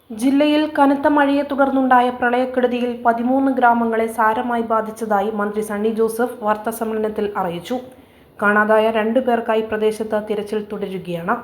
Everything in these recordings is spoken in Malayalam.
ജില്ലയിൽ കനത്ത മഴയെ തുടർന്നുണ്ടായ പ്രളയക്കെടുതിയിൽ 13 ഗ്രാമങ്ങളെ സാരമായി ബാധിച്ചതായി മന്ത്രി സണ്ണി ജോസഫ് വാർത്താസമ്മേളനത്തിൽ അറിയിച്ചു. കാണാതായ 2 പേർക്കായി പ്രദേശത്ത് തിരച്ചിൽ തുടരുകയാണ്.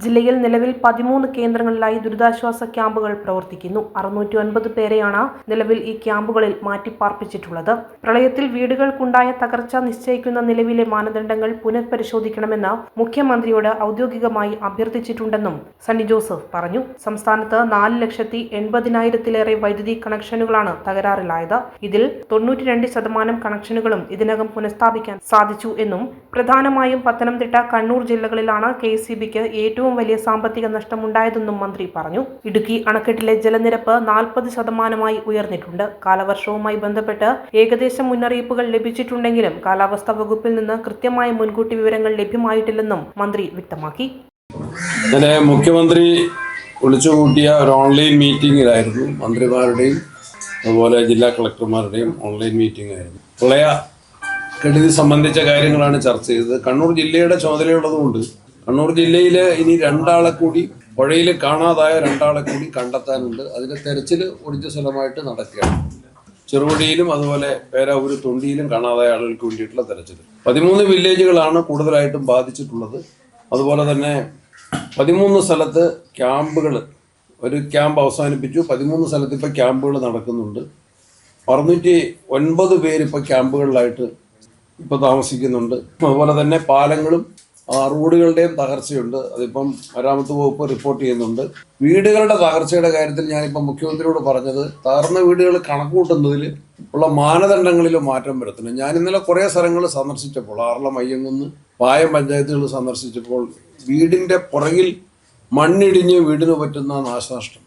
ജില്ലയിൽ നിലവിൽ 13 കേന്ദ്രങ്ങളിലായി ദുരിതാശ്വാസ ക്യാമ്പുകൾ പ്രവർത്തിക്കുന്നു. 609 പേരെയാണ് നിലവിൽ ഈ ക്യാമ്പുകളിൽ മാറ്റിപ്പാർപ്പിച്ചിട്ടുള്ളത്. പ്രളയത്തിൽ വീടുകൾക്കുണ്ടായ തകർച്ച നിശ്ചയിക്കുന്ന നിലവിലെ മാനദണ്ഡങ്ങൾ പുനഃപരിശോധിക്കണമെന്ന് മുഖ്യമന്ത്രിയോട് ഔദ്യോഗികമായി അഭ്യർത്ഥിച്ചിട്ടുണ്ടെന്നും സണ്ണി ജോസഫ് പറഞ്ഞു. സംസ്ഥാനത്ത് 4,80,000-ലേറെ വൈദ്യുതി കണക്ഷനുകളാണ് തകരാറിലായത്. ഇതിൽ 92% കണക്ഷനുകളും ഇതിനകം പുനഃസ്ഥാപിക്കാൻ സാധിച്ചു എന്നും പ്രധാനമായും പത്തനംതിട്ട, കണ്ണൂർ ജില്ലകളിലാണ് KECBക്ക് ഏറ്റവും വലിയ സാമ്പത്തിക നഷ്ടമുണ്ടായതെന്നും മന്ത്രി പറഞ്ഞു. ഇടുക്കി അണക്കെട്ടിലെ ജലനിരപ്പ് 40% ഉയർന്നിട്ടുണ്ട്. കാലവർഷവുമായി ബന്ധപ്പെട്ട് ഏകദേശം മുന്നറിയിപ്പുകൾ ലഭിച്ചിട്ടുണ്ടെങ്കിലും കാലാവസ്ഥാ വകുപ്പിൽ നിന്ന് കൃത്യമായ മുൻകൂട്ടി വിവരങ്ങൾ ലഭ്യമായിട്ടില്ലെന്നും മന്ത്രി വ്യക്തമാക്കി. മുഖ്യമന്ത്രി വിളിച്ചുകൂട്ടിയ ഒരു ഓൺലൈൻ മീറ്റിംഗിലായിരുന്നു. മന്ത്രിമാരുടെയും അതുപോലെ ജില്ലാ കളക്ടർമാരുടെയും ഓൺലൈൻ മീറ്റിംഗ് ആയിരുന്നു. പ്രളയ കെടുതി സംബന്ധിച്ച കാര്യങ്ങളാണ് ചർച്ച ചെയ്തത്. കണ്ണൂർ ജില്ലയുടെ ചുമതലയുള്ളതുകൊണ്ട് കണ്ണൂർ ജില്ലയിൽ ഇനി 2 ആളെ കൂടി പുഴയിൽ കാണാതായ 2 ആളെ കൂടി കണ്ടെത്താനുണ്ട്. അതിന്റെ തെരച്ചിൽ ഊർജ്ജസ്വലമായിട്ട് നടക്കുകയാണ്. ചെറുപുഴയിലും അതുപോലെ പേരാവൂര്, തൊണ്ടിയിലും കാണാതായ ആളുകൾക്ക് വേണ്ടിയിട്ടുള്ള തെരച്ചിൽ. 13 വില്ലേജുകളാണ് കൂടുതലായിട്ടും ബാധിച്ചിട്ടുള്ളത്. അതുപോലെ തന്നെ 13 സ്ഥലത്ത് ക്യാമ്പുകൾ, ഒരു ക്യാമ്പ് അവസാനിപ്പിച്ചു. 13 സ്ഥലത്ത് ഇപ്പോൾ ക്യാമ്പുകൾ നടക്കുന്നുണ്ട്. 609 പേര് ഇപ്പോൾ ക്യാമ്പുകളിലായിട്ട് ഇപ്പോൾ താമസിക്കുന്നുണ്ട്. അതുപോലെ തന്നെ പാലങ്ങളും റോഡുകളുടെയും തകർച്ചയുണ്ട്. അതിപ്പം മരാമത്ത് വകുപ്പ് റിപ്പോർട്ട് ചെയ്യുന്നുണ്ട്. വീടുകളുടെ തകർച്ചയുടെ കാര്യത്തിൽ ഞാനിപ്പോൾ മുഖ്യമന്ത്രിയോട് പറഞ്ഞത്, തകർന്ന വീടുകൾ കണക്കുകൂട്ടുന്നതിൽ ഉള്ള മാനദണ്ഡങ്ങളിൽ മാറ്റം വരുത്തണം. ഞാൻ ഇന്നലെ കുറേ സ്ഥലങ്ങൾ സന്ദർശിച്ചപ്പോൾ, ആറളം, അയ്യങ്കുന്ന്, പായം പഞ്ചായത്തുകൾ സന്ദർശിച്ചപ്പോൾ വീടിൻ്റെ പുറകിൽ മണ്ണിടിഞ്ഞ് വീടിന് പറ്റുന്ന നാശനഷ്ടം,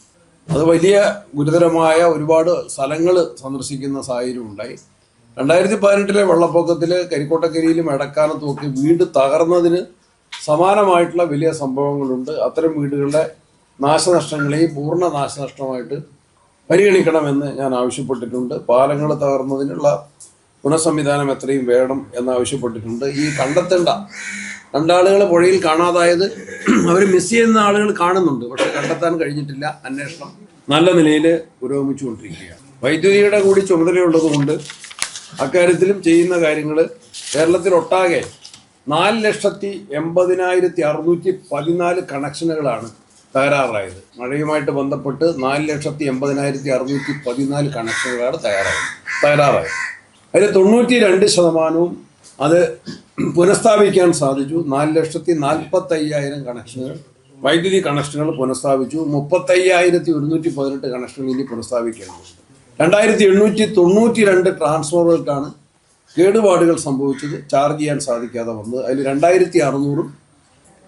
അത് വലിയ ഗുരുതരമായ ഒരുപാട് സ്ഥലങ്ങൾ സന്ദർശിക്കുന്ന സാഹചര്യം ഉണ്ടായി. 2018 വെള്ളപ്പൊക്കത്തിൽ കരിക്കോട്ടക്കരിയിലും എടക്കാനത്തും ഒക്കെ വീട് തകർന്നതിന് സമാനമായിട്ടുള്ള വലിയ സംഭവങ്ങളുണ്ട്. അത്തരം വീടുകളുടെ നാശനഷ്ടങ്ങളെയും പൂർണ്ണ നാശനഷ്ടമായിട്ട് പരിഗണിക്കണമെന്ന് ഞാൻ ആവശ്യപ്പെട്ടിട്ടുണ്ട്. പാലങ്ങൾ തകർന്നതിനുള്ള പുനഃസംവിധാനം എത്രയും വേണം എന്നാവശ്യപ്പെട്ടിട്ടുണ്ട്. ഈ കണ്ടെത്തേണ്ട 2 ആളുകൾ പുഴയിൽ കാണാതായത് അവർ മിസ് ചെയ്യുന്ന ആളുകൾ കാണുന്നുണ്ട്, പക്ഷെ കണ്ടെത്താൻ കഴിഞ്ഞിട്ടില്ല. അന്വേഷണം നല്ല നിലയിൽ പുരോഗമിച്ചുകൊണ്ടിരിക്കുകയാണ്. വൈദ്യുതിയുടെ കൂടി ചുമതലയുള്ളതുകൊണ്ട് അക്കാര്യത്തിലും ചെയ്യുന്ന കാര്യങ്ങൾ കേരളത്തിലൊട്ടാകെ 4,80,614 കണക്ഷനുകളാണ് തകരാറായത്. മഴയുമായിട്ട് ബന്ധപ്പെട്ട് 4,80,614 കണക്ഷനുകളാണ് തകരാറായത്. അതിൽ 92% അത് പുനഃസ്ഥാപിക്കാൻ സാധിച്ചു. 4,40,500 കണക്ഷനുകൾ, വൈദ്യുതി കണക്ഷനുകൾ പുനഃസ്ഥാപിച്ചു. 35,118 കണക്ഷനുകൾ ഇനി പുനഃസ്ഥാപിക്കേണ്ടതുണ്ട്. 2,892 ട്രാൻസ്ഫോമറുകൾക്കാണ് കേടുപാടുകൾ സംഭവിച്ചത്, ചാർജ് ചെയ്യാൻ സാധിക്കാതെ വന്നത്. അതിൽ 2,600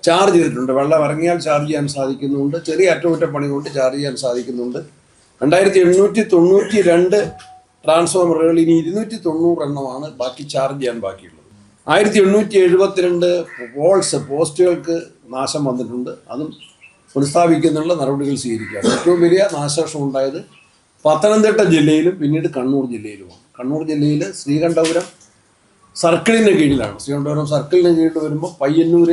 ചാർജ് ചെയ്തിട്ടുണ്ട്. വെള്ളം ഇറങ്ങിയാൽ ചാർജ് ചെയ്യാൻ സാധിക്കുന്നുണ്ട്. ചെറിയ അറ്റകുറ്റപ്പണി കൊണ്ട് ചാർജ് ചെയ്യാൻ സാധിക്കുന്നുണ്ട്. 2,892 ട്രാൻസ്ഫോമറുകൾ, ഇനി 290 എണ്ണമാണ് ബാക്കി ചാർജ് ചെയ്യാൻ ബാക്കിയുള്ളത്. 1,872 പോസ്റ്റുകൾക്ക് നാശം വന്നിട്ടുണ്ട്. അതും പുനഃസ്ഥാപിക്കുന്നതിനുള്ള നടപടികൾ സ്വീകരിക്കുക. ഏറ്റവും വലിയ നാശനഷ്ടം ഉണ്ടായത് പത്തനംതിട്ട ജില്ലയിലും പിന്നീട് കണ്ണൂർ ജില്ലയിലുമാണ്. കണ്ണൂർ ജില്ലയിൽ ശ്രീകണ്ഠപുരം സർക്കിളിന് കീഴിലാണ്. ശ്രീകണ്ഠപുരം സർക്കിളിന് കീഴിൽ വരുമ്പോൾ പയ്യന്നൂർ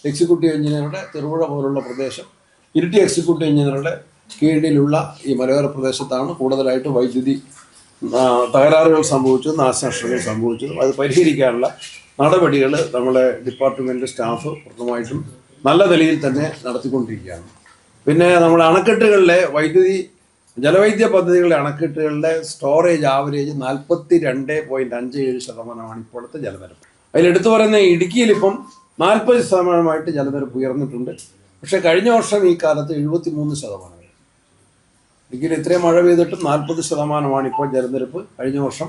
എക്സിക്യൂട്ടീവ് എഞ്ചിനീയറുടെ ചെറുപുഴ പോലുള്ള പ്രദേശം, ഇരിട്ടി എക്സിക്യൂട്ടീവ് എഞ്ചിനീയറുടെ കീഴിലുള്ള ഈ മലയോര പ്രദേശത്താണ് കൂടുതലായിട്ട് വൈദ്യുതി തകരാറുകൾ സംഭവിച്ചത്, നാശനഷ്ടങ്ങൾ സംഭവിച്ചത്. അത് പരിഹരിക്കാനുള്ള നടപടികൾ നമ്മുടെ ഡിപ്പാർട്ട്മെൻറ്റ് സ്റ്റാഫ് പൂർണ്ണമായിട്ടും നല്ല നിലയിൽ തന്നെ നടത്തിക്കൊണ്ടിരിക്കുകയാണ്. പിന്നെ നമ്മുടെ അണക്കെട്ടുകളിലെ ജലവൈദ്യ പദ്ധതികളുടെ അണക്കെട്ടുകളുടെ സ്റ്റോറേജ് ആവറേജ് 42.57% ഇപ്പോഴത്തെ ജലനിരപ്പ്. അതിലെടുത്തു പറയുന്ന ഇടുക്കിയിൽ ഇപ്പം 40% ജലനിരപ്പ് ഉയർന്നിട്ടുണ്ട്. പക്ഷെ കഴിഞ്ഞ വർഷം ഈ കാലത്ത് 73%. ഇടുക്കിയിൽ ഇത്രയും മഴ പെയ്തിട്ടും 40% ഇപ്പോൾ ജലനിരപ്പ്. കഴിഞ്ഞ വർഷം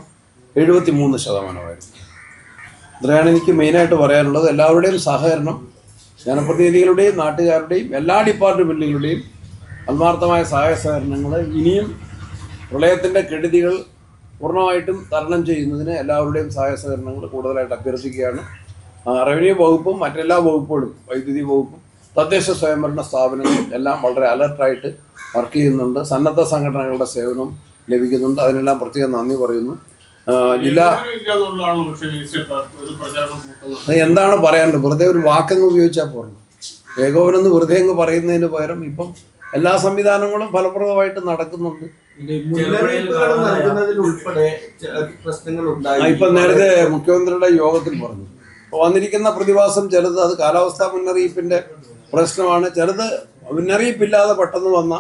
73%. ഇത്രയാണ് എനിക്ക് മെയിനായിട്ട് പറയാനുള്ളത്. എല്ലാവരുടെയും സഹകരണം, ജനപ്രതിനിധികളുടെയും നാട്ടുകാരുടെയും എല്ലാ ഡിപ്പാർട്ട്മെൻറ്റുകളുടെയും ആത്മാർത്ഥമായ സഹായ സഹകരണങ്ങൾ ഇനിയും പ്രളയത്തിൻ്റെ കെടുതികൾ പൂർണ്ണമായിട്ടും തരണം ചെയ്യുന്നതിന് എല്ലാവരുടെയും സഹായ സഹകരണങ്ങൾ കൂടുതലായിട്ട് അഭ്യർത്ഥിക്കുകയാണ്. റവന്യൂ വകുപ്പും മറ്റെല്ലാ വകുപ്പുകളും, വൈദ്യുതി വകുപ്പും തദ്ദേശ സ്വയംഭരണ സ്ഥാപനങ്ങളും എല്ലാം വളരെ അലർട്ടായിട്ട് വർക്ക് ചെയ്യുന്നുണ്ട്. സന്നദ്ധ സംഘടനകളുടെ സേവനം ലഭിക്കുന്നുണ്ട്. അതിനെല്ലാം പ്രത്യേകം നന്ദി പറയുന്നു. എന്താണ് പറയാനുള്ളത്? വെറുതെ ഒരു വാക്കങ്ങ് ഉപയോഗിച്ചാൽ പോരണം. ഏകോപനം എന്ന് വെറുതെ അങ്ങ് പറയുന്നതിന് പകരം ഇപ്പം എല്ലാ സംവിധാനങ്ങളും ഫലപ്രദമായിട്ട് നടക്കുന്നുണ്ട്. ഇപ്പൊ നേരത്തെ മുഖ്യമന്ത്രിയുടെ യോഗത്തിൽ പറഞ്ഞു വന്നിരിക്കുന്ന പ്രതിഭാസം ചിലത് അത് കാലാവസ്ഥാ മുന്നറിയിപ്പിന്റെ പ്രശ്നമാണ്, ചിലത് മുന്നറിയിപ്പില്ലാതെ പെട്ടെന്ന് വന്ന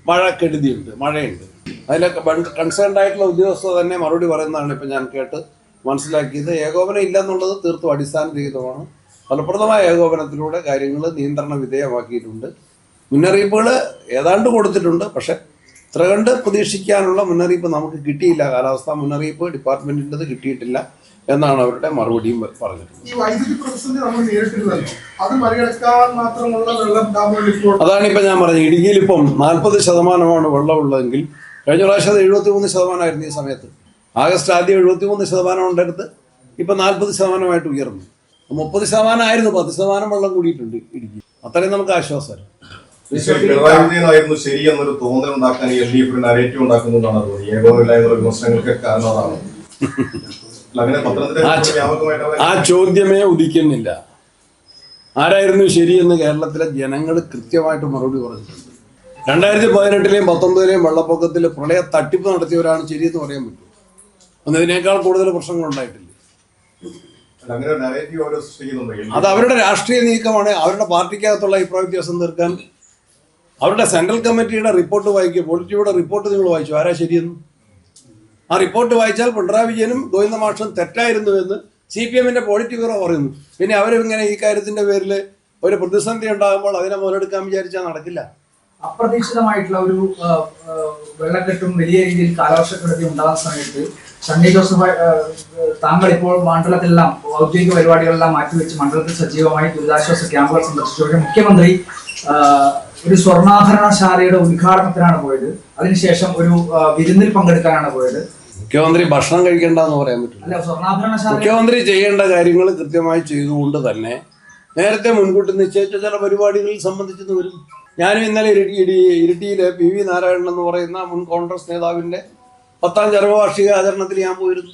മഴയുണ്ട്. അതിലൊക്കെ കൺസേൺഡ് ആയിട്ടുള്ള ഉദ്യോഗസ്ഥർ തന്നെ മറുപടി പറയുന്നതാണ് ഇപ്പം ഞാൻ കേട്ട് മനസ്സിലാക്കിയത്. ഏകോപനം ഇല്ലെന്നുള്ളത് തീർത്തും അടിസ്ഥാനരഹിതമാണ്. ഫലപ്രദമായ ഏകോപനത്തിലൂടെ കാര്യങ്ങൾ നിയന്ത്രണ വിധേയമാക്കിയിട്ടുണ്ട്. മുന്നറിയിപ്പുകൾ ഏതാണ്ട് കൊടുത്തിട്ടുണ്ട്, പക്ഷെ ഇത്ര കണ്ട് പ്രതീക്ഷിക്കാനുള്ള മുന്നറിയിപ്പ് നമുക്ക് കിട്ടിയില്ല. കാലാവസ്ഥാ മുന്നറിയിപ്പ് ഡിപ്പാർട്ട്മെന്റിൻ്റെത് കിട്ടിയിട്ടില്ല എന്നാണ് അവരുടെ മറുപടിയും പറഞ്ഞിട്ടുള്ളത്. അതാണ് ഇപ്പം ഞാൻ പറഞ്ഞത്. ഇടുക്കിയിൽ ഇപ്പം 40% വെള്ളമുള്ളതെങ്കിൽ കഴിഞ്ഞ പ്രാവശ്യം അത് 73% ഈ സമയത്ത്. ആഗസ്റ്റ് ആദ്യം 73% ഉണ്ടായിരുന്നത് ഇപ്പം 40% ഉയർന്നു. 30% ആയിരുന്നു, 10% വെള്ളം കൂടിയിട്ടുണ്ട് ഇടുക്കി. അത്രയും നമുക്ക് ആശ്വാസം. പിണറായി വിജയനായിരുന്നു ശരി എന്നൊരു തോന്നൽ ഉണ്ടാക്കാൻ LDF നരേറ്റീവ് ഉണ്ടാക്കുന്നതാണ് തോന്നി. ഏകോപനമില്ലായ്മ വിമർശനങ്ങൾക്ക് കാരണം അതാണ്. ആ ചോദ്യമേ ഉദിക്കുന്നില്ല. ആരായിരുന്നു ശരിയെന്ന് കേരളത്തിലെ ജനങ്ങൾ കൃത്യമായിട്ട് മറുപടി പറഞ്ഞിട്ടുണ്ട്. 2018-ലെയും 19-ലെയും വെള്ളപ്പൊക്കത്തിൽ പ്രളയ തട്ടിപ്പ് നടത്തിയവരാണ് ശരിയെന്ന് പറയാൻ പറ്റും. ഒന്നതിനേക്കാൾ കൂടുതൽ പ്രശ്നങ്ങൾ ഉണ്ടായിട്ടില്ല. അത് അവരുടെ രാഷ്ട്രീയ നീക്കമാണ്. അവരുടെ പാർട്ടിക്കകത്തുള്ള അഭിപ്രായ വ്യത്യാസം തീർക്കാൻ അവരുടെ സെൻട്രൽ കമ്മിറ്റിയുടെ റിപ്പോർട്ട് വായിക്കുക. പൊളിറ്റിയുടെ റിപ്പോർട്ട് നിങ്ങൾ വായിച്ചു ആരാ ശരിയെന്ന്. ആ റിപ്പോർട്ട് വായിച്ചാൽ പിണറായി വിജയനും ഗോവിന്ദ മാഷും തെറ്റായിരുന്നു എന്ന് CPM-ന്റെ പോളിറ്റ് ബ്യൂറോ പറയുന്നു. പിന്നെ അവരിങ്ങനെ ഈ കാര്യത്തിന്റെ പേരിൽ ഒരു പ്രതിസന്ധി ഉണ്ടാകുമ്പോൾ അതിനെ മുതലെടുക്കാൻ വിചാരിച്ചാൽ നടക്കില്ല. അപ്രതീക്ഷിതമായിട്ടുള്ള ഒരു വെള്ളക്കെട്ടും വലിയ രീതിയിൽ കാലവർഷക്കെടുതി ഉണ്ടാകുന്ന സമയത്ത് സണ്ണി ജോസഫ് താങ്കൾ ഇപ്പോൾ മണ്ഡലത്തിലെല്ലാം ഔദ്യോഗിക പരിപാടികളെല്ലാം മാറ്റിവെച്ച് മണ്ഡലത്തിൽ സജീവമായി ദുരിതാശ്വാസ ക്യാമ്പുകൾ സന്ദർശിച്ചു. പക്ഷേ മുഖ്യമന്ത്രി ഒരു സ്വർണ്ണാഭരണശാലയുടെ ഉദ്ഘാടനത്തിനാണ് പോയത്. അതിനുശേഷം ഒരു വിരുന്നിൽ പങ്കെടുക്കാനാണ് പോയത്. മുഖ്യമന്ത്രി ഭക്ഷണം കഴിക്കേണ്ടെന്ന് പറയാൻ പറ്റില്ല. മുഖ്യമന്ത്രി ചെയ്യേണ്ട കാര്യങ്ങൾ കൃത്യമായി ചെയ്തുകൊണ്ട് തന്നെ നേരത്തെ മുൻകൂട്ടി നിശ്ചയിച്ച ചില പരിപാടികളിൽ സംബന്ധിച്ചെന്ന് വരും. ഞാനും ഇന്നലെ ഇരിട്ടിയിലെ PV നാരായണൻ എന്ന് പറയുന്ന മുൻ കോൺഗ്രസ് നേതാവിന്റെ 10ാം ചരമവാർഷിക ആചരണത്തിൽ ഞാൻ പോയിരുന്നു.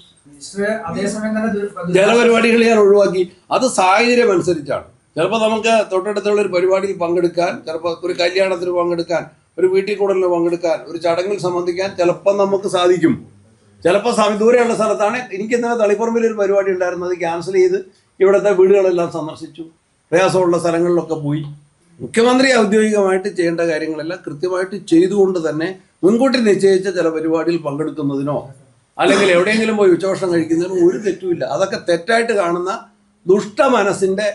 ചില പരിപാടികൾ ഞാൻ ഒഴിവാക്കി. അത് സാഹചര്യം അനുസരിച്ചാണ്. ചിലപ്പോൾ നമുക്ക് തൊട്ടടുത്തുള്ള ഒരു പരിപാടിയിൽ പങ്കെടുക്കാൻ, ചിലപ്പോൾ ഒരു കല്യാണത്തിന് പങ്കെടുക്കാൻ, ഒരു വീട്ടിൽ കൂടലിന് പങ്കെടുക്കാൻ, ഒരു ചടങ്ങിൽ സംബന്ധിക്കാൻ ചിലപ്പോൾ നമുക്ക് സാധിക്കും. ചിലപ്പോൾ ദൂരെയുള്ള സ്ഥലത്താണ്. എനിക്ക് ഇന്നലെ തളിപ്പറമ്പിൽ ഒരു പരിപാടി ഉണ്ടായിരുന്നു, അത് ക്യാൻസൽ ചെയ്ത് ഇവിടുത്തെ വീടുകളെല്ലാം സന്ദർശിച്ചു. പ്രയാസമുള്ള സ്ഥലങ്ങളിലൊക്കെ പോയി. മുഖ്യമന്ത്രി ഔദ്യോഗികമായിട്ട് ചെയ്യേണ്ട കാര്യങ്ങളെല്ലാം കൃത്യമായിട്ട് ചെയ്തുകൊണ്ട് തന്നെ മുൻകൂട്ടി നിശ്ചയിച്ച ചില പരിപാടിയിൽ പങ്കെടുക്കുന്നതിനോ അല്ലെങ്കിൽ എവിടെയെങ്കിലും പോയി ഉച്ചഭക്ഷണം കഴിക്കുന്നതിനോ ഒരു തെറ്റുമില്ല. അതൊക്കെ തെറ്റായിട്ട് കാണുന്ന ദുഷ്ട മനസ്സിന്റെ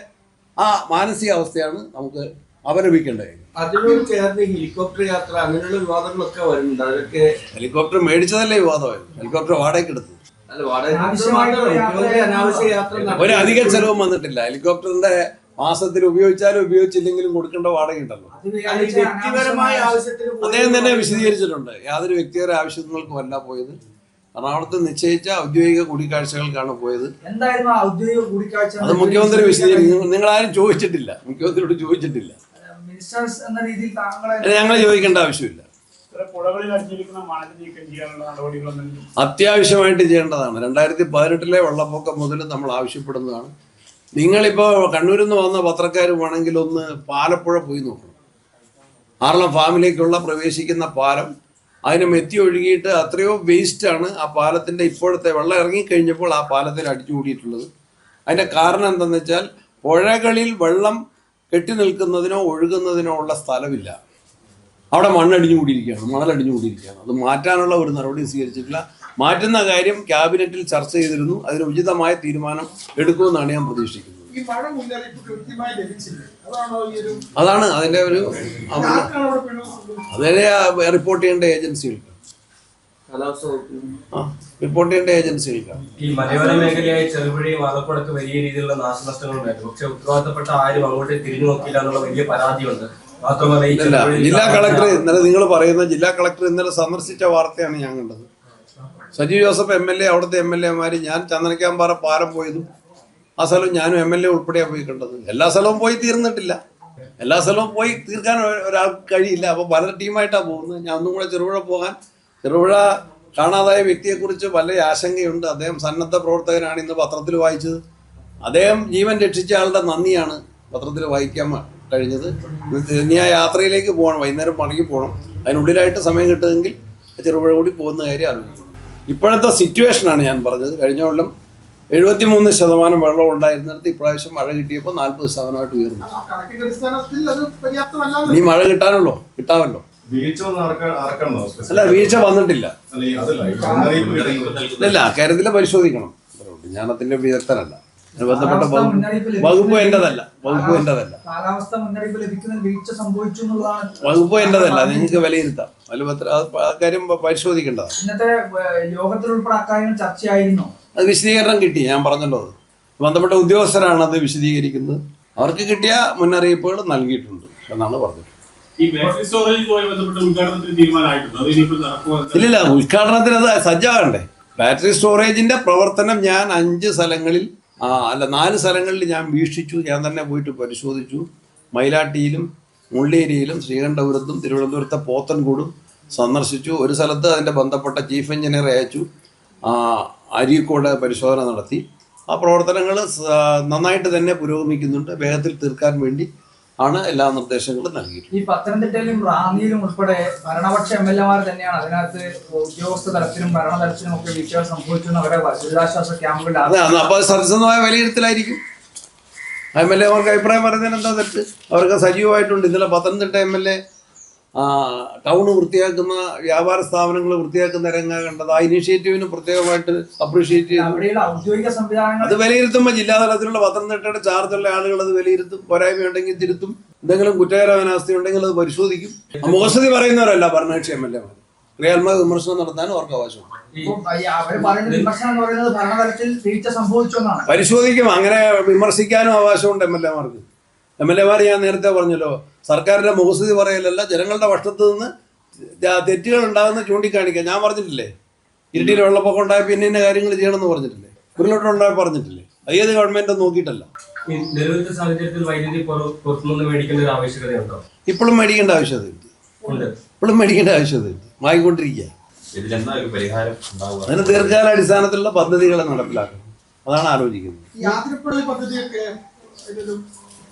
ആ മാനസികാവസ്ഥയാണ് നമുക്ക് അപലപിക്കേണ്ടത്. അതിനോട് ചേർന്ന് ഹെലികോപ്റ്റർ യാത്ര അങ്ങനെയുള്ള വിവാദങ്ങളൊക്കെ വരുന്നുണ്ട്. അതൊക്കെ ഹെലികോപ്റ്റർ മേടിച്ചതല്ലേ വിവാദമായിരുന്നു. ഹെലികോപ്റ്റർ വാടകയ്ക്ക് എടുത്തു. ഒരു അധിക ചെലവും വന്നിട്ടില്ല. ഹെലികോപ്റ്ററിന്റെ മാസത്തിൽ ഉപയോഗിച്ചാലും ഉപയോഗിച്ചില്ലെങ്കിലും കൊടുക്കേണ്ട വാടകയുണ്ടല്ലോ. അദ്ദേഹം തന്നെ വിശദീകരിച്ചിട്ടുണ്ട്. യാതൊരു വ്യക്തിപര ആവശ്യങ്ങൾക്കുമല്ല പോയത്. എറണാകുളത്ത് നിശ്ചയിച്ച ഔദ്യോഗിക കൂടിക്കാഴ്ചകൾക്കാണ് പോയത്. അത് മുഖ്യമന്ത്രി വിശദീകരിക്കുന്നു. നിങ്ങളാരും ചോദിച്ചിട്ടില്ല, മുഖ്യമന്ത്രിയോട് ചോദിച്ചിട്ടില്ല. ഞങ്ങൾ ചോദിക്കേണ്ട ആവശ്യമില്ല. അത്യാവശ്യമായിട്ട് ചെയ്യേണ്ടതാണ്. 2018-ലെ വെള്ളപ്പൊക്കം മുതൽ നമ്മൾ ആവശ്യപ്പെടുന്നതാണ്. നിങ്ങളിപ്പോൾ കണ്ണൂരിൽ നിന്ന് വന്ന പത്രക്കാരുമാണെങ്കിൽ ഒന്ന് പാലപ്പുഴ പോയി നോക്കണം. ആറളം ഫാമിലേക്കുള്ള പ്രവേശിക്കുന്ന പാലം, അതിന് മെത്തി ഒഴുകിയിട്ട് അത്രയോ വേസ്റ്റാണ് ആ പാലത്തിൻ്റെ ഇപ്പോഴത്തെ വെള്ളം ഇറങ്ങിക്കഴിഞ്ഞപ്പോൾ ആ പാലത്തിൽ അടിച്ചുകൂടിയിട്ടുള്ളത്. അതിൻ്റെ കാരണം എന്താണെന്ന് വെച്ചാൽ പുഴകളിൽ വെള്ളം കെട്ടി നിൽക്കുന്നതിനോ ഒഴുകുന്നതിനോ ഉള്ള സ്ഥലമില്ല. അവിടെ മണലടിഞ്ഞുകൂടിയിരിക്കുകയാണ്. അത് മാറ്റാനുള്ള ഒരു നടപടി സ്വീകരിച്ചിട്ടില്ല. മാറ്റുന്ന കാര്യം ക്യാബിനറ്റിൽ ചർച്ച ചെയ്തിരുന്നു. അതിന് ഉചിതമായ തീരുമാനം എടുക്കുമെന്നാണ് ഞാൻ പ്രതീക്ഷിക്കുന്നത്. അതാണ് അതിൻ്റെ ഒരു അതിനെ റിപ്പോർട്ട് ചെയ്യേണ്ട ഏജൻസികൾക്ക് ഈ മലയോര മേഖലയായ ചെറുപുഴയും ആലപ്പുഴക്ക് വലിയ രീതിയിലുള്ള നാശനഷ്ടങ്ങൾ ഉണ്ടായിരുന്നു. പക്ഷെ ഉത്തരവാദിത്തപ്പെട്ട ആരും അങ്ങോട്ട് തിരിഞ്ഞു നോക്കിയില്ല എന്നുള്ള വലിയ പരാതിയുണ്ട്. മാത്രമല്ല ജില്ലാ കളക്ടർ ഇന്നലെ നിങ്ങൾ പറയുന്ന ജില്ലാ കളക്ടർ ഇന്നലെ സന്ദർശിച്ച വാർത്തയാണ് ഞാൻ കണ്ടത്. സജീവ് ജോസഫ് MLA, അവിടുത്തെ MLA-മാര്, ഞാൻ ചന്ദനക്കാമ്പാറ പാലം പോയതും ആ സ്ഥലം ഞാനും MLA ഉൾപ്പെടെയാണ് പോയി കണ്ടത്. എല്ലാ സ്ഥലവും പോയി തീർന്നിട്ടില്ല. എല്ലാ സ്ഥലവും പോയി തീർക്കാൻ ഒരാൾക്ക് കഴിയില്ല. അപ്പോൾ പല ടീമായിട്ടാണ് പോകുന്നത്. ഞാൻ ഒന്നും കൂടെ ചെറുപുഴ കാണാതായ വ്യക്തിയെക്കുറിച്ച് വലിയ ആശങ്കയുണ്ട്. അദ്ദേഹം സന്നദ്ധ പ്രവർത്തകനാണ്. ഇന്ന് പത്രത്തിൽ വായിച്ചത്. അദ്ദേഹം ജീവൻ രക്ഷിച്ച ആളുടെ നന്ദിയാണ് പത്രത്തിൽ വായിക്കാൻ കഴിഞ്ഞത്. ഇനി ആ യാത്രയിലേക്ക് പോകണം, വൈകുന്നേരം മടങ്ങി പോകണം. അതിനുള്ളിലായിട്ട് സമയം കിട്ടുമെങ്കിൽ ചെറുപുഴ കൂടി പോകുന്ന കാര്യം ആലോചിക്കും. ഇപ്പോഴത്തെ സിറ്റുവേഷനാണ് ഞാൻ പറഞ്ഞത്. കഴിഞ്ഞ കൊല്ലം 73% വെള്ളം ഉണ്ടായിരുന്നിടത്ത് ഇപ്രാവശ്യം മഴ കിട്ടിയപ്പോൾ 40% ഉയർന്നു. ഇനി മഴ കിട്ടാമല്ലോ. അല്ല, വീഴ്ച വന്നിട്ടില്ല. ഇല്ല, അക്കാര്യത്തിൽ പരിശോധിക്കണം. ഞാൻ അതിന്റെ വിദഗ്ധനല്ല. ബന്ധപ്പെട്ട വകുപ്പ് എന്റേതല്ല. വകുപ്പ് എന്റേതല്ല. നിങ്ങൾക്ക് വിലയിരുത്താം. കാര്യം പരിശോധിക്കേണ്ടതാണ്. ഇന്നത്തെ യോഗത്തിൽ ഉൾപ്പെടെ അക്കാര്യങ്ങൾ ചർച്ചയായിരുന്നു. അത് വിശദീകരണം കിട്ടി. ഞാൻ പറഞ്ഞല്ലോ, അത് ബന്ധപ്പെട്ട ഉദ്യോഗസ്ഥരാണ് അത് വിശദീകരിക്കുന്നത്. അവർക്ക് കിട്ടിയ മുന്നറിയിപ്പുകൾ നൽകിയിട്ടുണ്ട് എന്നാണ് പറഞ്ഞത്. ഇല്ലില്ല, ഉദ്ഘാടനത്തിന് അത് സജ്ജമാകണ്ടേ. ബാറ്ററി സ്റ്റോറേജിന്റെ പ്രവർത്തനം ഞാൻ 4 സ്ഥലങ്ങളിൽ ഞാൻ വീക്ഷിച്ചു. ഞാൻ തന്നെ പോയിട്ട് പരിശോധിച്ചു. മയിലാട്ടിയിലും മുള്ളേരിയിലും ശ്രീകണ്ഠപുരത്തും തിരുവനന്തപുരത്തെ പോത്തൻകോടും സന്ദർശിച്ചു. ഒരു സ്ഥലത്ത് അതിൻ്റെ ബന്ധപ്പെട്ട ചീഫ് എഞ്ചിനീയറെ അയച്ചു. അരീക്കോട് പരിശോധന നടത്തി. ആ പ്രവർത്തനങ്ങൾ നന്നായിട്ട് തന്നെ പുരോഗമിക്കുന്നുണ്ട്. വേഗത്തിൽ തീർക്കാൻ വേണ്ടി ആണ് എല്ലാ നിർദ്ദേശങ്ങളും നൽകിയിട്ടുള്ളത്. ഈ പത്തനംതിട്ടയിലും റാന്നിയിലും ഉൾപ്പെടെ ഭരണപക്ഷ MLA-മാർ തന്നെയാണ് അതിനകത്ത് ഉദ്യോഗസ്ഥ തലത്തിലും ഭരണതലത്തിലും ഒക്കെ വീഴ്ചകൾ സംഭവിച്ചു അവരെ ദുരിതാശ്വാസ ക്യാമ്പുകളിൽ. അപ്പോൾ സത്യസന്ധമായ വിലയിരുത്തലായിരിക്കും. MLA-മാർക്ക് അഭിപ്രായം പറയുന്നതിന് എന്താ തെറ്റ്? അവർക്ക് സജീവമായിട്ടുണ്ട്. ഇന്നലെ പത്തനംതിട്ട MLA ടൗണ് വൃത്തിയാക്കുന്ന, വ്യാപാര സ്ഥാപനങ്ങൾ വൃത്തിയാക്കുന്ന രംഗം കണ്ടത്. ആ ഇനീഷ്യേറ്റീവിന് പ്രത്യേകമായിട്ട് അപ്രീഷിയേറ്റ് ചെയ്യുന്നു. അത് വിലയിരുത്തുമ്പോൾ ജില്ലാതലത്തിലുള്ള പത്തനംതിട്ടയുടെ ചാർജുള്ള ആളുകൾ അത് വിലയിരുത്തും. പോരായ്മയുണ്ടെങ്കിൽ തിരുത്തും. എന്തെങ്കിലും കുറ്റകരമനാവസ്ഥ ഉണ്ടെങ്കിൽ അത് പരിശോധിക്കും. മുഖസ്തുതി പറയുന്നവരല്ല ഭരണകക്ഷി MLA-മാർ. ക്രിയാത്മക വിമർശനം നടത്താനും അവർക്ക് അവകാശമുണ്ട്. പരിശോധിക്കും. അങ്ങനെ വിമർശിക്കാനും അവകാശമുണ്ട് MLA-മാർക്ക്. MLA-മാർ ഞാൻ നേരത്തെ പറഞ്ഞല്ലോ, സർക്കാരിന്റെ മുഖസ്തുതി പറയലല്ല, ജനങ്ങളുടെ പക്ഷത്ത് നിന്ന് തെറ്റുകൾ ഉണ്ടാകുന്ന ചൂണ്ടിക്കാണിക്കുക. ഞാൻ പറഞ്ഞിട്ടില്ലേ, ഇരിട്ടിയിൽ വെള്ളപ്പൊക്കം ഉണ്ടായപ്പോൾ ഇന്ന കാര്യങ്ങൾ ചെയ്യണമെന്ന് പറഞ്ഞിട്ടില്ലേ, ഉരുളൊട്ടം ഉണ്ടായപ്പോൾ പറഞ്ഞിട്ടില്ലേ? അത് ഏത് ഗവൺമെന്റ് നോക്കിയിട്ടല്ല. ഇപ്പോഴും മേടിക്കേണ്ട ആവശ്യതയുണ്ട്. വാങ്ങിക്കൊണ്ടിരിക്കുക. അതിന് ദീർഘകാല അടിസ്ഥാനത്തിലുള്ള പദ്ധതികളെ നടപ്പിലാക്കണം. അതാണ് ആലോചിക്കുന്നത്.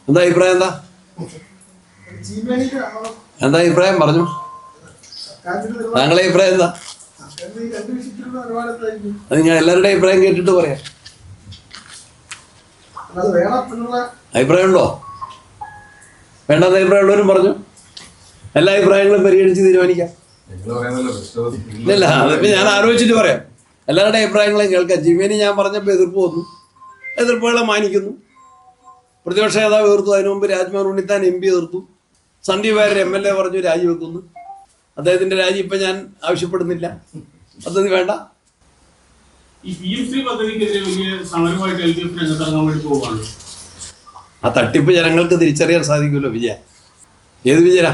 എന്താ അഭിപ്രായം? എന്താ അഭിപ്രായം പറഞ്ഞു? താങ്കളുടെ അഭിപ്രായം എന്താ? അത് ഞാൻ എല്ലാവരുടെ അഭിപ്രായം കേട്ടിട്ട് പറയാം. അഭിപ്രായം ഉണ്ടോ? വേണ്ടാത്ത അഭിപ്രായം ഉള്ളവരും പറഞ്ഞു. എല്ലാ അഭിപ്രായങ്ങളും പരിഗണിച്ച് തീരുമാനിക്കാം. ഇല്ല, അതിപ്പോ ഞാൻ ആലോചിച്ചിട്ട് പറയാം. എല്ലാവരുടെ അഭിപ്രായങ്ങളും കേൾക്കാം. ജിമ്മേനി ഞാൻ പറഞ്ഞപ്പോൾ എതിർപ്പ് വന്നു. എതിർപ്പുകളെ മാനിക്കുന്നു. പ്രതിപക്ഷ നേതാവ് എതിർത്തു. അതിനു മുമ്പ് രാജ്മോഹൻ ഉണ്ണിത്താൻ MP എതിർത്തു. സന്ദീപ് വാര്യർ MLA പറഞ്ഞു രാജിവെക്കുന്നു. അദ്ദേഹത്തിന്റെ രാജി ഇപ്പൊ ഞാൻ ആവശ്യപ്പെടുന്നില്ല. പദ്ധതി വേണ്ട. ആ തട്ടിപ്പ് ജനങ്ങൾക്ക് തിരിച്ചറിയാൻ സാധിക്കുമല്ലോ. വിജയ ഏത് വിജയനാ?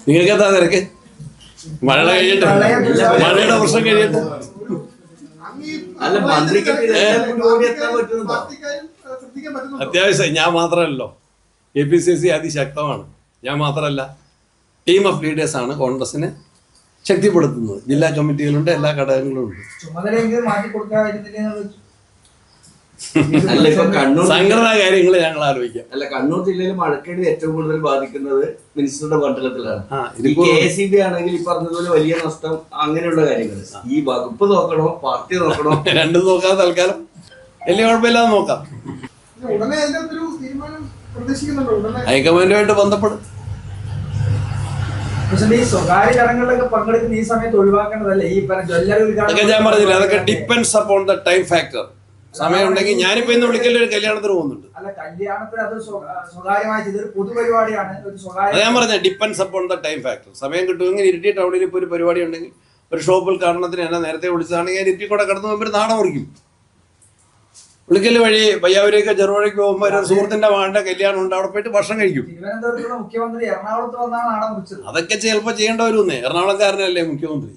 നിങ്ങൾക്ക് എന്താ തിരക്ക്? മഴ കഴിയട്ടെ, മഴയുടെ പ്രശ്നം കഴിയട്ടെ. അത്യാവശ്യം ഞാൻ മാത്രമല്ലോ. APCC അതിശക്തമാണ്. ഞാൻ മാത്രമല്ല, ടീം ഓഫ് ലീഡേഴ്സ് ആണ് കോൺഗ്രസിനെ ശക്തിപ്പെടുത്തുന്നത്. ജില്ലാ കമ്മിറ്റികളുണ്ട്, എല്ലാ ഘടകങ്ങളും ഉണ്ട്. സംഘടനാ കാര്യങ്ങൾ ഞങ്ങൾ ആലോചിക്കാം. അല്ല, കണ്ണൂർ ജില്ലയിൽ മഴക്കെടുതി ഏറ്റവും കൂടുതൽ ബാധിക്കുന്നത് മിനിസ്റ്ററുടെ മണ്ഡലത്തിലാണ്. KCB ആണെങ്കിൽ ഈ പറഞ്ഞതുപോലെ വലിയ നഷ്ടം, അങ്ങനെയുള്ള കാര്യങ്ങൾ. ഈ വകുപ്പ് നോക്കണോ, പാർട്ടി നോക്കണോ? രണ്ടും നോക്കാം. തൽക്കാലം വലിയ കുഴപ്പമില്ലാതെ നോക്കാം. ഹൈക്കമാൻഡുമായിട്ട് ബന്ധപ്പെടും. സ്വകാര്യ ചടങ്ങുകളിലൊക്കെ പങ്കെടുക്കുന്ന ഈ സമയത്ത് ഒഴിവാക്കേണ്ടതല്ലേ ഈ അതൊക്കെ ഞാൻ പറഞ്ഞില്ല. അതൊക്കെ depends upon the time factor. സമയം ഉണ്ടെങ്കിൽ ഞാനിപ്പോ ഇന്ന് വിളിക്കൽ ഒരു കല്യാണത്തിന് പോകുന്നുണ്ട്. ഞാൻ പറഞ്ഞ depends upon the time factor. സമയം കിട്ടുമെങ്കിൽ ഇരിട്ടി ടൗണിൽ ഇപ്പോൾ ഒരു പരിപാടി ഉണ്ടെങ്കിൽ, ഒരു ഷോപ്പിൽ കാണണത്തിന് എന്നെ നേരത്തെ വിളിച്ചതാണെങ്കിൽ ഞാൻ ഇരിട്ടി കൂടെ കടന്നു പോകുമ്പോൾ നാടൻ മുറിക്കും. വിളിക്കൽ വഴി പയ്യാവൂരേക്ക് ചെറുപുഴയ്ക്ക് പോകുമ്പോൾ ഒരു സുഹൃത്തിന്റെ മകന്റെ കല്യാണം ഉണ്ട്, അവിടെ പോയിട്ട് ഭക്ഷണം കഴിക്കും. മുഖ്യമന്ത്രി എറണാകുളത്ത് വന്നാണ് നാടൻ മുറിച്ചത്. അതൊക്കെ ചിലപ്പോൾ ചെയ്യേണ്ട വരുന്നേ. എറണാകുളംകാരനല്ലേ മുഖ്യമന്ത്രി.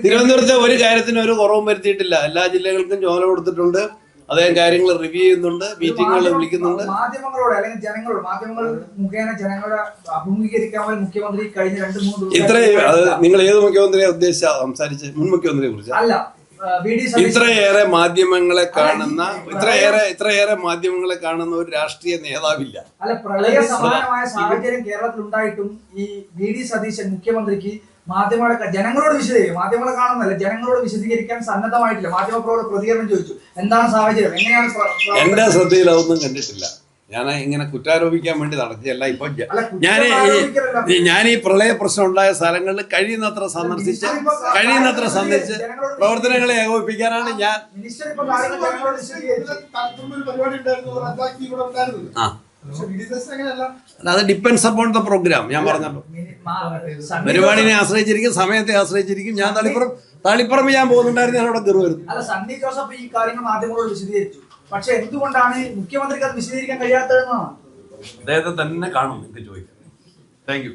തിരുവനന്തപുരത്ത് ഒരു കാര്യത്തിനും ഒരു കുറവും വരുത്തിയിട്ടില്ല. എല്ലാ ജില്ലകൾക്കും ചുമതല കൊടുത്തിട്ടുണ്ട്. അദ്ദേഹം കാര്യങ്ങൾ റിവ്യൂ ചെയ്യുന്നുണ്ട്, മീറ്റിങ്ങുകൾ വിളിക്കുന്നുണ്ട്. മാധ്യമങ്ങളോട് അല്ലെങ്കിൽ ജനങ്ങളോട്, മാധ്യമങ്ങൾ മുഖേന ജനങ്ങളെ അഭിമുഖീകരിക്കാൻ മുഖ്യമന്ത്രി കഴിഞ്ഞ 2-3 ദിവസം ഇത്രയും. അത് നിങ്ങൾ ഏത് മുഖ്യമന്ത്രിയെ ഉദ്ദേശിച്ചാ സംസാരിച്ച്? മുൻ മുഖ്യമന്ത്രിയെ കുറിച്ച് അല്ല, ഇത്രയേറെ മാധ്യമങ്ങളെ കാണുന്ന ഇത്രയേറെ മാധ്യമങ്ങളെ കാണുന്ന ഒരു രാഷ്ട്രീയ നേതാവില്ല. അല്ല, പ്രളയ സമാനമായ സാഹചര്യം കേരളത്തിൽ ഉണ്ടായിട്ടും ഈ വി.ഡി. സതീശൻ മുഖ്യമന്ത്രിക്ക് ജനങ്ങളോട് മാധ്യമങ്ങളെ കാണുന്നല്ല, ജനങ്ങളോട് വിശദീകരിക്കാൻ സന്നദ്ധമായിട്ടില്ല. മാധ്യമപ്രവർത്തകർ പ്രതികരണം ചോദിച്ചു, എന്താണ് സാഹചര്യം, എങ്ങനെയാണ്? എന്റെ ശ്രദ്ധയിൽ അതൊന്നും കണ്ടിട്ടില്ല. ഞാൻ ഇങ്ങനെ കുറ്റാരോപിക്കാൻ വേണ്ടി നടത്തിയല്ല. ഇപ്പൊ ഞാൻ ഈ പ്രളയ പ്രശ്നം ഉണ്ടായ സ്ഥലങ്ങളിൽ കഴിയുന്നത്ര സന്ദർശിച്ച് പ്രവർത്തനങ്ങളെ ഏകോപിപ്പിക്കാനാണ് ഞാൻ. അത് ഡിപ്പെൻഡ്സ് അപ്പോൺ ദ പ്രോഗ്രാം. ഞാൻ പറഞ്ഞല്ലോ, പരിപാടിനെ ആശ്രയിച്ചിരിക്കും, സമയത്തെ ആശ്രയിച്ചിരിക്കും. ഞാൻ തളിപ്പറമ്പ് ഞാൻ പോകുന്നുണ്ടായിരുന്നു, ഞാൻ അവിടെ കയറുമായിരുന്നു. അല്ല, സണ്ണി ജോസഫ് ഈ കാര്യങ്ങൾ മാധ്യമങ്ങളോട് വിശദീകരിച്ചു. പക്ഷെ എന്തുകൊണ്ടാണ് മുഖ്യമന്ത്രിക്ക് അത് വിശദീകരിക്കാൻ കഴിയാത്തതെന്നാണ് അദ്ദേഹത്തെ തന്നെ കാണും. നിങ്ങൾക്ക് ചോദിക്കാം. Thank you.